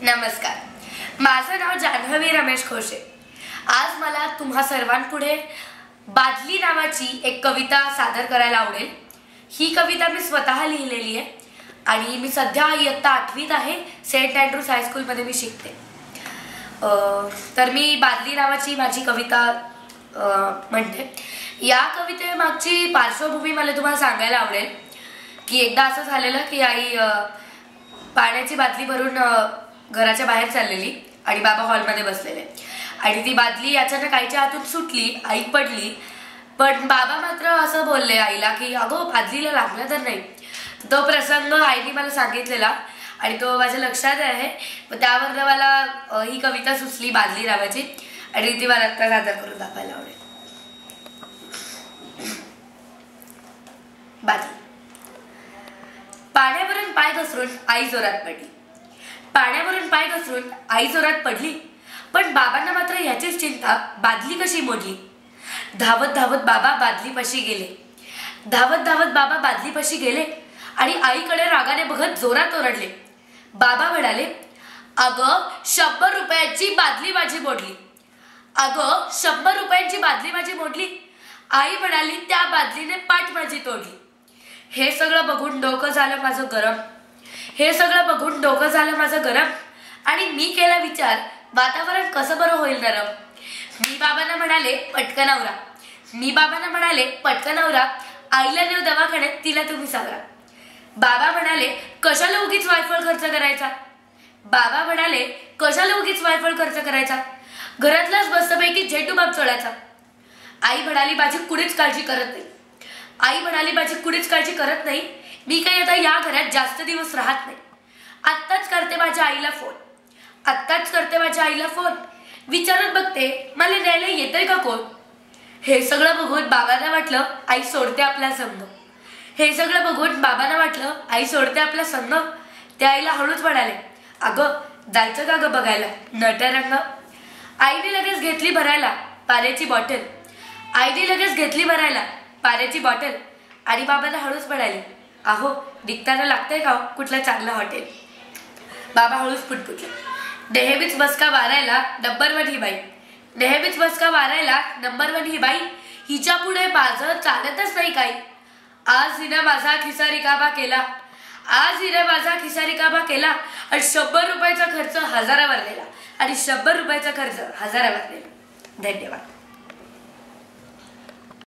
नमस्कार, माझं नाव जान्हवी रमेश खोसे। आज मला तुम्हा सर्वांपुढे बादली नावाची एक कविता सादर करायला आवडेल। ही कविता मी स्वतः लिहिलेली आहे आणि मी सध्या इयत्ता 8वीत आहे। सेंट अँड्रूज हायस्कूल मध्ये मी शिकते। तर मी बादली नावाची माझी कविता म्हणते। या कवितेमागची पार्श्वभूमी मला तुम्हाला सांगायला आवडेल की एकदा असं झालेलं की आई पाण्याची बादली भरून घराच्या बाहेर चाललेली आणि बाबा हॉलमध्ये बसलेले आणि ती बादली अचानक आईच्या हातून सुटली। आई पडली, पण बाबा मात्र असं बोलले आईला की अगो बादलीला लागलं तर नाही। तो प्रसंग आईने मला सांगितलेला आणि तो माझ्या लक्षात आहे। त्यावर मला ही कविता सुचली बादली नावाची आणि ती मला आता सादर करून दाखवायला आवडेल। बादली। पाण्यावरून पाय घसरून आई जोरात पडली। पाण्यावरून पाय घसरून आई जोरात पडली, पण बाबांना मात्र याचीच चिंता, बादली कशी मोडली। धावत धावत बाबा बादलीपाशी गेले। धावत धावत बाबा बादलीपाशी गेले आणि आईकडे रागाने बघत जोरात ओरडले। बाबा म्हणाले, अगं 100 रुपयाची बादली माझी मोडली। अगं 100 रुपयांची बादली माझी मोडली। आई म्हणाली, त्या बादलीने पाठ माझी तोडली। हे सगळं बघून डोकं झालं माझं गरम। हे सगळं बघून डोकं झालं माझं गरम आणि मी केला विचार, वातावरण कसं बरं होईल नरम। मी बाबांना म्हणाले, पटकन आवरा। मी बाबांना म्हणाले, पटकन आवरा, आईला नेऊ दवाखान्यात, तिला तुम्ही सांगा। बाबा म्हणाले, कशाला उगीच वायफळ खर्च करायचा। बाबा म्हणाले, कशाला उगीच वायफळ खर्च करायचा, घरातलाच मस्तपैकी झेटूबाब चोळायचा। आई म्हणाली, माझी कुणीच काळजी करत नाही। आई म्हणाली, माझी कुणीच काळजी करत नाही, मी काही आता या घरात जास्त दिवस राहत नाही। आत्ताच करते माझ्या आईला फोन। आत्ताच करते माझ्या आईला फोन, विचारत बघते मला न्यायला येतंय का कोण। हे सगळं बघून बाबांना वाटलं आई सोडते आपला संग। हे सगळं बघून बाबांना वाटलं आई सोडते आपला संग। त्या आईला हळूच म्हणाले, अगं जायचं का ग बघायला नटरंग। आईने लगेच घेतली भरायला पाण्याची बॉटल। आईने लगेच घेतली भरायला पाण्याची बॉटल आणि बाबांना हळूच म्हणाले, अहो निघताना लागतंय का कुठलं चांगलं हॉटेल। बाबा हळूच पुटपुटले, नेहमीच बसका मारायला नंबर 1 ही बाई। नेहमीच बसका मारायला नंबर 1 ही बाई, हिच्या पुढे माझं चालतच नाही काही। आज हिनं माझा खिसा रिकामा केला। आज हिनं माझा खिसा रिकामा केला आणि 100 रुपयाचा खर्च 1000वर नेला। आणि 100 रुपयाचा खर्च 1000वर नेला। धन्यवाद।